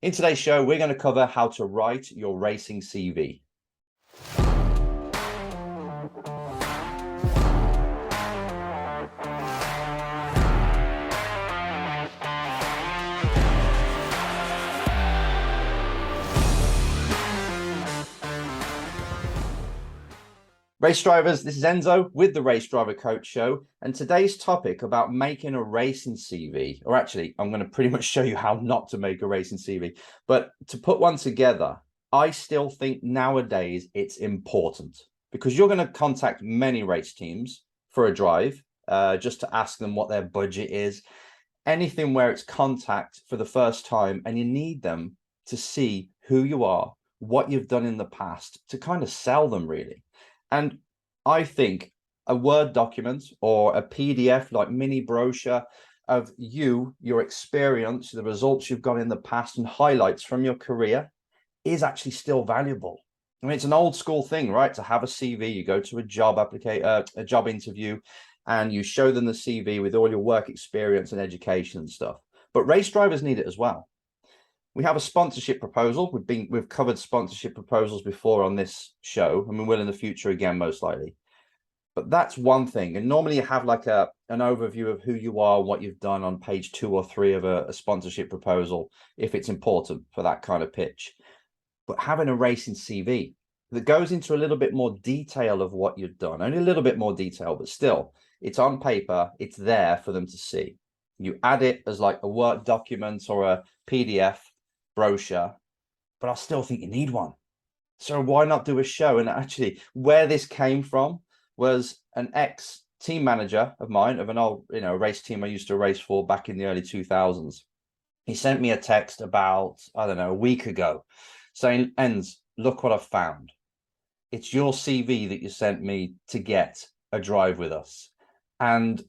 In today's show, we're going to cover how to write your racing CV. Race drivers, this is Enzo with the Race Driver Coach Show, and today's topic about making a racing CV, or actually, I'm going to pretty much show you how not to make a racing CV, but to put one together, I still think nowadays it's important because you're going to contact many race teams for a drive, just to ask them what their budget is, anything where it's contact for the first time, and you need them to see who you are, what you've done in the past, to kind of sell them really. And I think a Word document or a PDF, like mini brochure of you, your experience, the results you've got in the past and highlights from your career is actually still valuable. I mean, it's an old school thing, right? To have a CV, you go to a job a job interview and you show them the CV with all your work experience and education and stuff. But race drivers need it as well. We have a sponsorship proposal. We've covered sponsorship proposals before on this show, and we will in the future again, most likely. But that's one thing. And normally you have like an overview of who you are, what you've done on page 2 or 3 of a sponsorship proposal, if it's important for that kind of pitch. But having a racing CV that goes into a little bit more detail of what you've done, only a little bit more detail, but still, it's on paper, it's there for them to see. You add it as like a Word document or a PDF brochure, but I still think you need one. So why not do a show? And actually, where this came from was an ex team manager of mine of an old, race team I used to race for back in the early 2000s. He sent me a text about, I don't know, a week ago saying, Enz, look what I've found. It's your CV that you sent me to get a drive with us. And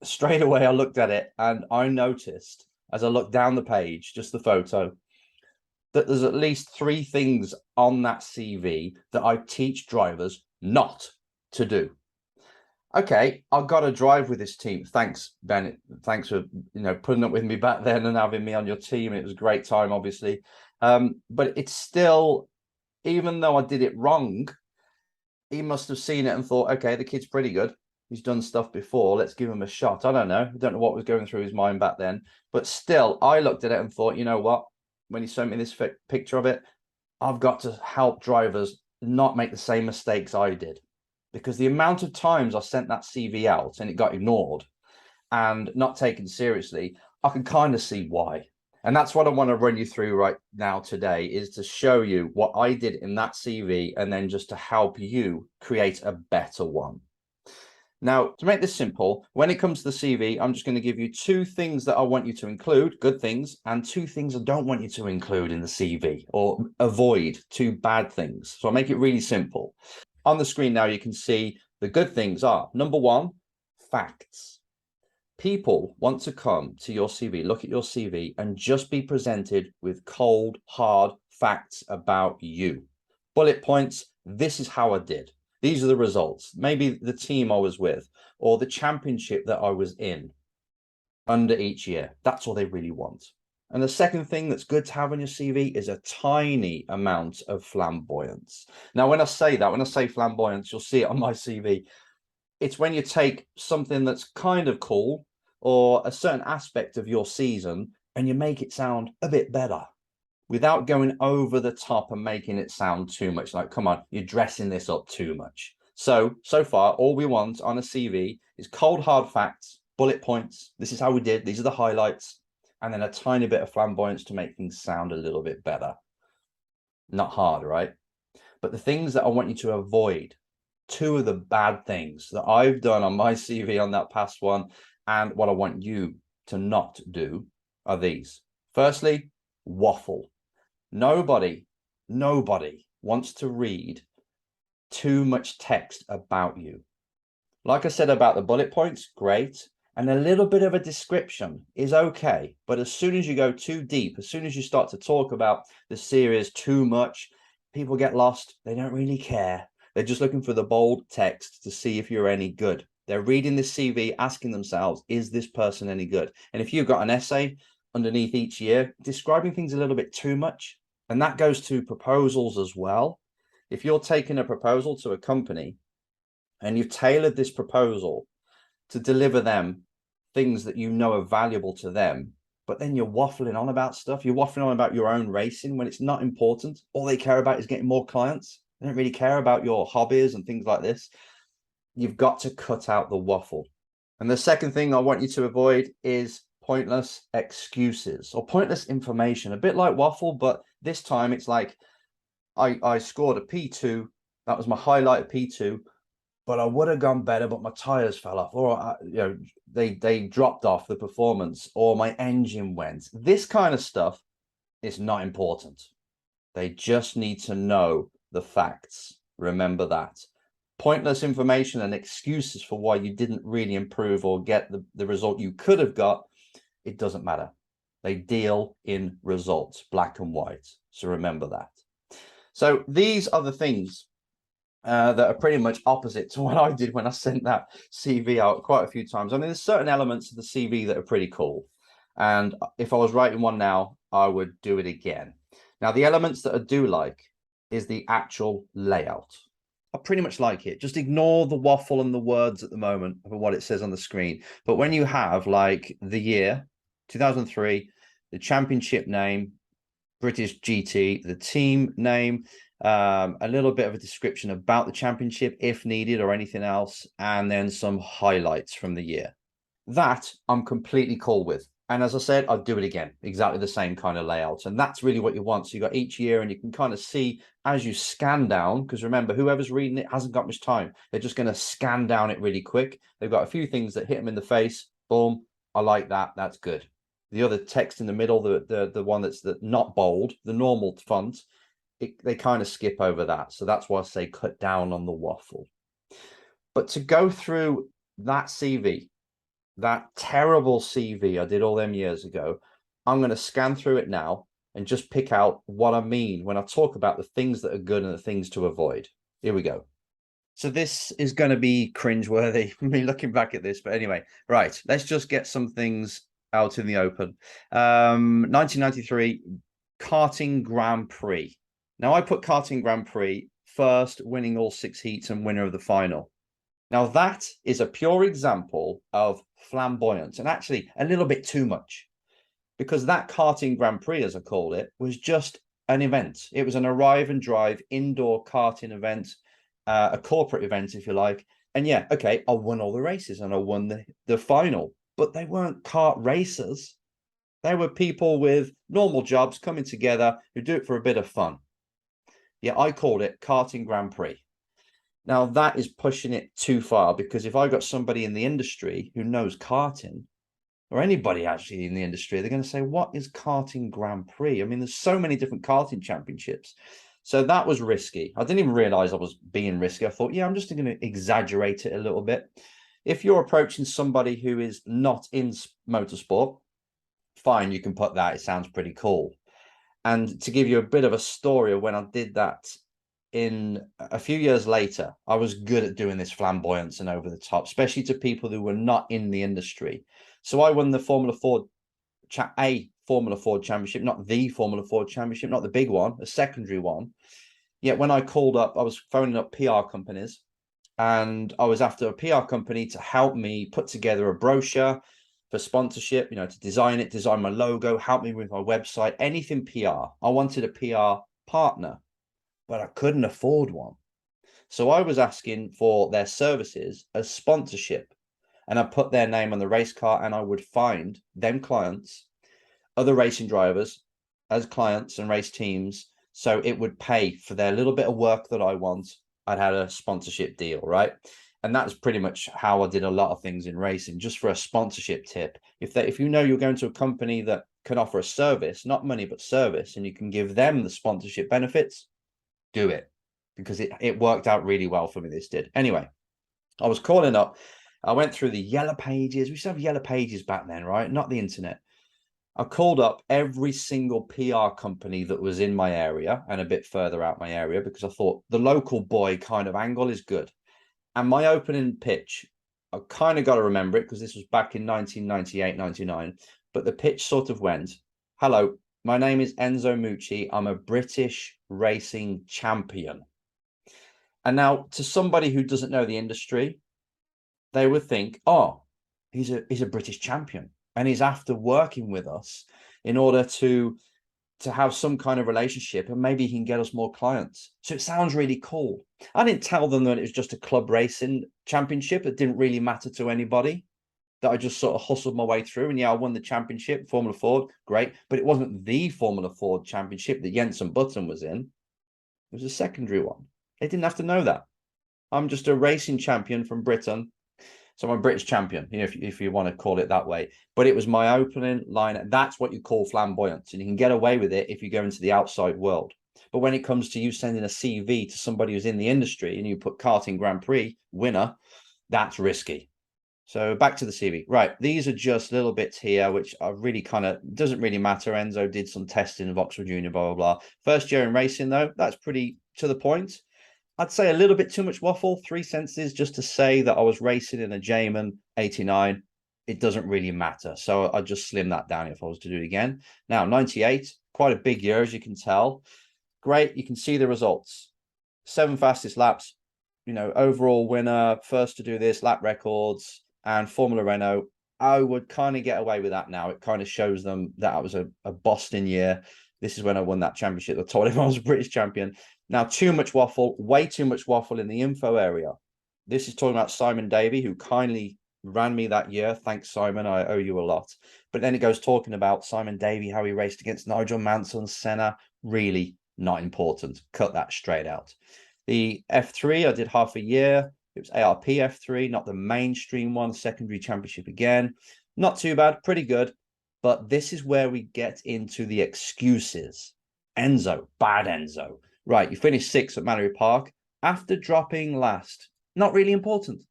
straight away I looked at it and I noticed as I looked down the page, just the photo, that there's at least 3 things on that CV that I teach drivers not to do. Okay, I've got to drive with this team. Thanks, Bennett. Thanks for putting up with me back then and having me on your team. It was a great time, obviously. But it's still, even though I did it wrong, he must have seen it and thought, okay, the kid's pretty good. He's done stuff before. Let's give him a shot. I don't know. I don't know what was going through his mind back then. But still, I looked at it and thought, you know what? When he sent me this picture of it, I've got to help drivers not make the same mistakes I did, because the amount of times I sent that CV out and it got ignored and not taken seriously, I can kind of see why. And that's what I want to run you through right now today, is to show you what I did in that CV and then just to help you create a better one. Now, to make this simple, when it comes to the CV, I'm just going to give you 2 things that I want you to include, good things, and 2 things I don't want you to include in the CV, or avoid 2 bad things. So I'll make it really simple. On the screen now, you can see the good things are, number 1, facts. People want to come to your CV, look at your CV, and just be presented with cold, hard facts about you. Bullet points, this is how I did. These are the results. Maybe the team I was with or the championship that I was in under each year. That's all they really want. And the second thing that's good to have on your CV is a tiny amount of flamboyance. Now, when I say flamboyance, you'll see it on my CV. It's when you take something that's kind of cool or a certain aspect of your season and you make it sound a bit better, without going over the top and making it sound too much. Like, come on, you're dressing this up too much. So far, all we want on a CV is cold, hard facts, bullet points. This is how we did. These are the highlights. And then a tiny bit of flamboyance to make things sound a little bit better. Not hard, right? But the things that I want you to avoid, 2 of the bad things that I've done on my CV on that past one, and what I want you to not do, are these. Firstly, waffle. Nobody wants to read too much text about you. Like I said about the bullet points, great. And a little bit of a description is okay. But as soon as you go too deep, as soon as you start to talk about the series too much, people get lost. They don't really care. They're just looking for the bold text to see if you're any good. They're reading this CV, asking themselves, is this person any good? And if you've got an essay, underneath each year, describing things a little bit too much. And that goes to proposals as well. If you're taking a proposal to a company and you've tailored this proposal to deliver them things that you know are valuable to them, but then you're waffling on about stuff, you're waffling on about your own racing when it's not important. All they care about is getting more clients. They don't really care about your hobbies and things like this. You've got to cut out the waffle. And the second thing I want you to avoid is pointless excuses or pointless information. A bit like waffle, but this time it's like I scored a P2. That was my highlight of P2, but I would have gone better, but my tires fell off, or they dropped off the performance, or my engine went. This kind of stuff is not important. They just need to know the facts. Remember that. Pointless information and excuses for why you didn't really improve or get the result you could have got, it doesn't matter. They deal in results, black and white. So remember that. So these are the things that are pretty much opposite to what I did when I sent that CV out quite a few times. I mean, there's certain elements of the CV that are pretty cool. And if I was writing one now, I would do it again. Now, the elements that I do like is the actual layout. I pretty much like it. Just ignore the waffle and the words at the moment for what it says on the screen. But when you have like the year, 2003, the championship name, British GT, the team name, a little bit of a description about the championship if needed or anything else, and then some highlights from the year. That I'm completely cool with. And as I said, I'd do it again, exactly the same kind of layout. And that's really what you want. So you got each year and you can kind of see as you scan down, because remember, whoever's reading it hasn't got much time. They're just going to scan down it really quick. They've got a few things that hit them in the face. Boom. I like that. That's good. The other text in the middle, the one that's not bold, the normal font, they kind of skip over that. So that's why I say cut down on the waffle. But to go through that CV, that terrible CV I did all them years ago, I'm going to scan through it now and just pick out what I mean when I talk about the things that are good and the things to avoid. Here we go. So this is going to be cringeworthy, me looking back at this. But anyway, right, let's just get some things out in the open. 1993 karting Grand Prix. Now, I put karting Grand Prix first, winning all 6 heats and winner of the final. Now, that is a pure example of flamboyance, and actually a little bit too much, because that karting Grand Prix, as I called it, was just an event. It was an arrive and drive indoor karting event, a corporate event, if you like. And yeah, okay, I won all the races and I won the final, but they weren't kart racers. They were people with normal jobs coming together who do it for a bit of fun. Yeah, I called it karting Grand Prix. Now, that is pushing it too far, because if I got somebody in the industry who knows karting, or anybody actually in the industry, they're going to say, what is karting Grand Prix? I mean, there's so many different karting championships. So that was risky. I didn't even realize I was being risky. I thought, yeah, I'm just going to exaggerate it a little bit. If you're approaching somebody who is not in motorsport, fine, you can put that. It sounds pretty cool. And to give you a bit of a story of when I did that, in a few years later, I was good at doing this flamboyance and over the top, especially to people who were not in the industry. So I won the Formula Ford championship, not the Formula Ford championship, not the big one, a secondary one. Yet when I called up, I was phoning up PR companies, and I was after a PR company to help me put together a brochure for sponsorship, to design my logo, help me with my website, anything PR. I wanted a PR partner, but I couldn't afford one. So I was asking for their services as sponsorship, and I put their name on the race car, and I would find them clients, other racing drivers as clients and race teams. So it would pay for their little bit of work that I want. I'd had a sponsorship deal, right? And that's pretty much how I did a lot of things in racing, just for a sponsorship tip. If you know you're going to a company that can offer a service, not money, but service, and you can give them the sponsorship benefits, do it, because it worked out really well for me. This did. Anyway, I was calling up. I went through the yellow pages. We used to have yellow pages back then, right? Not the internet. I called up every single PR company that was in my area and a bit further out my area, because I thought the local boy kind of angle is good. And my opening pitch, I kind of got to remember it because this was back in 1998, 99, but the pitch sort of went, hello, my name is Enzo Mucci. I'm a British racing champion. And now to somebody who doesn't know the industry, they would think, oh, he's a British champion. And he's after working with us in order to have some kind of relationship, and maybe he can get us more clients. So it sounds really cool. I didn't tell them that it was just a club racing championship that didn't really matter to anybody, that I just sort of hustled my way through. And yeah, I won the championship, Formula Ford, great. But it wasn't the Formula Ford championship that Jenson Button was in. It was a secondary one. They didn't have to know that. I'm just a racing champion from Britain. So I'm a British champion, you know, if you want to call it that way. But it was my opening line. That's what you call flamboyance. And you can get away with it if you go into the outside world. But when it comes to you sending a CV to somebody who's in the industry and you put karting Grand Prix winner, that's risky. So back to the CV. Right. These are just little bits here, which are really kind of doesn't really matter. Enzo did some testing of Oxford Junior, blah, blah, blah. First year in racing, though, that's pretty to the point. I'd say a little bit too much waffle, 3 sentences just to say that I was racing in a Jamin 89. It doesn't really matter. So I'd just slim that down if I was to do it again. Now, 98, quite a big year, as you can tell. Great. You can see the results. 7 fastest laps, you know, overall winner, first to do this, lap records, and Formula Renault. I would kind of get away with that now. It kind of shows them that I was a Boston year. This is when I won that championship. I told him I was a British champion. Now, too much waffle, way too much waffle in the info area. This is talking about Simon Davey, who kindly ran me that year. Thanks, Simon. I owe you a lot. But then it goes talking about Simon Davey, how he raced against Nigel Mansell and Senna. Really not important. Cut that straight out. The F3, I did half a year. It was ARP F3, not the mainstream one, secondary championship again. Not too bad, pretty good. But this is where we get into the excuses. Enzo, bad Enzo. Right, you finished 6th at Mallory Park after dropping last. Not really important.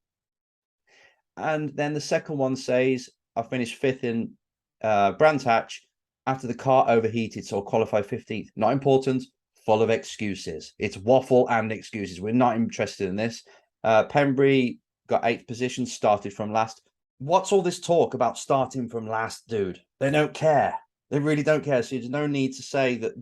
And then the second one says, I finished 5th in Brands Hatch after the car overheated, so I'll qualify 15th. Not important, full of excuses. It's waffle and excuses. We're not interested in this. Pembrey got 8th position, started from last. What's all this talk about starting from last, dude? They don't care. They really don't care. So there's no need to say that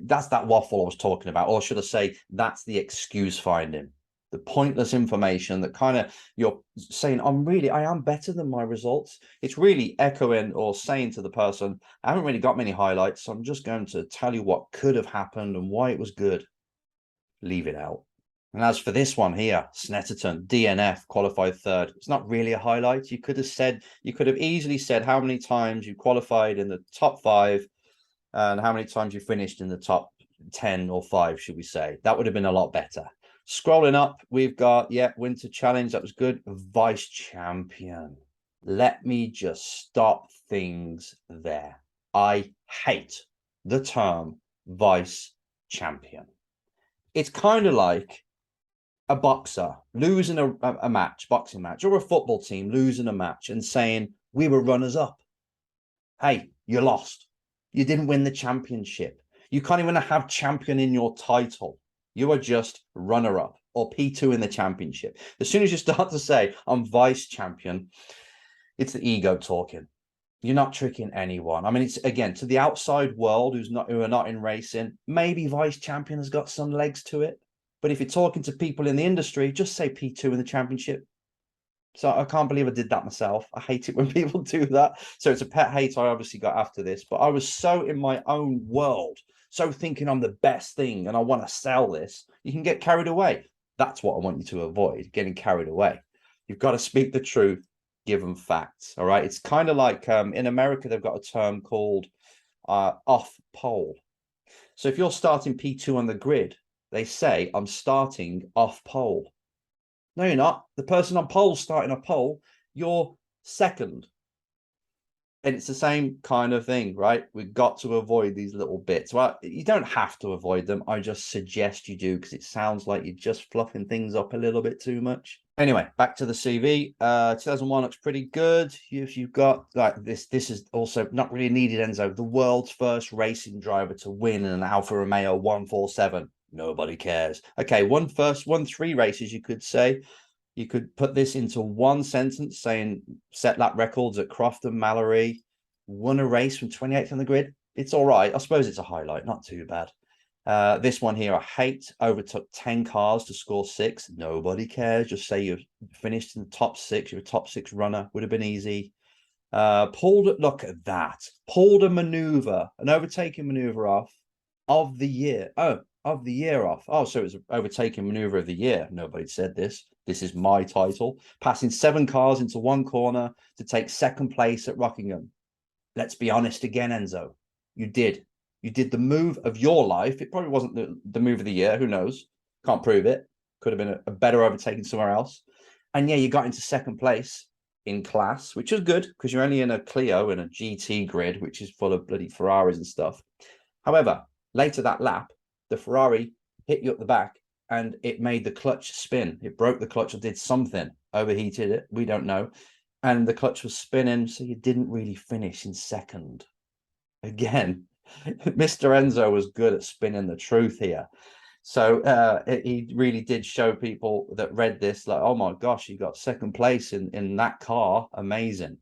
that's that waffle I was talking about. Or should I say that's the excuse finding, the pointless information that kind of you're saying, I am better than my results. It's really echoing or saying to the person, I haven't really got many highlights. So I'm just going to tell you what could have happened and why it was good. Leave it out. And as for this one here, Snetterton, DNF, qualified 3rd. It's not really a highlight. You could have easily said how many times you qualified in the top 5 and how many times you finished in the top 10 or 5, should we say. That would have been a lot better. Scrolling up, we've got, Winter Challenge. That was good. Vice champion. Let me just stop things there. I hate the term vice champion. It's kind of like a boxer losing a match, boxing match, or a football team losing a match and saying, we were runners up. Hey, you lost. You didn't win the championship. You can't even have champion in your title. You are just runner up or P2 in the championship. As soon as you start to say, I'm vice champion, it's the ego talking. You're not tricking anyone. I mean, it's again to the outside world who are not in racing. Maybe vice champion has got some legs to it. But if you're talking to people in the industry, just say P2 in the championship. So I can't believe I did that myself. I hate it when people do that. So it's a pet hate I obviously got after this. But I was so in my own world, so thinking I'm the best thing and I want to sell this. You can get carried away. That's what I want you to avoid, getting carried away. You've got to speak the truth, give them facts. All right. It's kind of like in America, they've got a term called off pole. So if you're starting P2 on the grid, they say, I'm starting off pole. No, you're not. The person on pole starting off pole, you're second. And it's the same kind of thing, right? We've got to avoid these little bits. Well, you don't have to avoid them. I just suggest you do because it sounds like you're just fluffing things up a little bit too much. Anyway, back to the CV. 2001 looks pretty good. You've got like this is also not really needed, Enzo. The world's first racing driver to win an Alfa Romeo 147. Nobody cares. Okay, won 3 races, you could say. You could put this into one sentence saying set lap records at Croft and Mallory, won a race from 28th on the grid. It's all right. I suppose it's a highlight, not too bad. This one here, I hate, overtook 10 cars to score 6. Nobody cares. Just say you finished in the top 6. You're a top 6 runner. Would have been easy. Look at that. Pulled a maneuver, an overtaking maneuver off of the year. Oh, of the year off. Oh, so it was overtaking maneuver of the year. Nobody said this. This is my title. Passing 7 cars into one corner to take 2nd place at Rockingham. Let's be honest again, Enzo. You did. You did the move of your life. It probably wasn't the move of the year. Who knows? Can't prove it. Could have been a better overtaking somewhere else. And yeah, you got into 2nd place in class, which was good because you're only in a Clio and a GT grid, which is full of bloody Ferraris and stuff. However, later that lap, the Ferrari hit you up the back and it made the clutch spin. It broke the clutch or did something, overheated it. We don't know. And the clutch was spinning, so you didn't really finish in 2nd. Again, Mr. Enzo was good at spinning the truth here. So he really did show people that read this like, oh my gosh, he got 2nd place in that car. Amazing.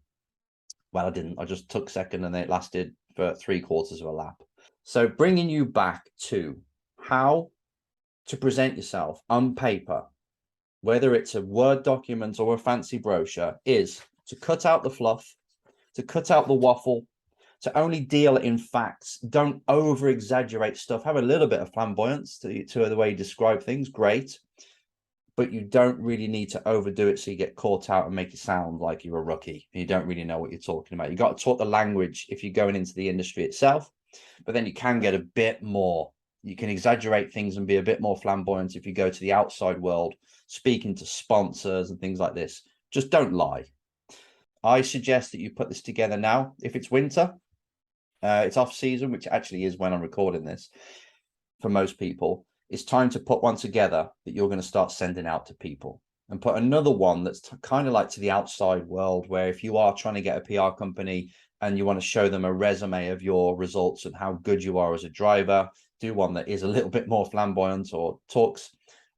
Well, I didn't. I just took 2nd and it lasted for 3/4 of a lap. So bringing you back to how to present yourself on paper, whether it's a Word document or a fancy brochure, is to cut out the fluff, to cut out the waffle, to only deal in facts. Don't over exaggerate stuff. Have a little bit of flamboyance to the way you describe things. Great. But you don't really need to overdo it so you get caught out and make it sound like you're a rookie and you don't really know what you're talking about. You got to talk the language if you're going into the industry itself, but then you can get a bit more. You can exaggerate things and be a bit more flamboyant if you go to the outside world, speaking to sponsors and things like this. Just don't lie. I suggest that you put this together now. If it's winter, it's off season, which actually is when I'm recording this for most people. It's time to put one together that you're going to start sending out to people, and put another one that's kind of like to the outside world, where if you are trying to get a PR company and you want to show them a resume of your results and how good you are as a driver, do one that is a little bit more flamboyant or talks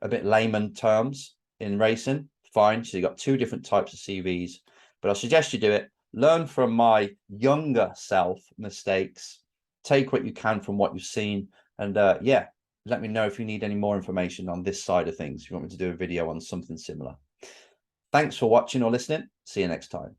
a bit layman terms in racing. Fine. So you've got 2 different types of CVs, but I suggest you do it. Learn from my younger self mistakes. Take what you can from what you've seen. And yeah, let me know if you need any more information on this side of things. If you want me to do a video on something similar. Thanks for watching or listening. See you next time.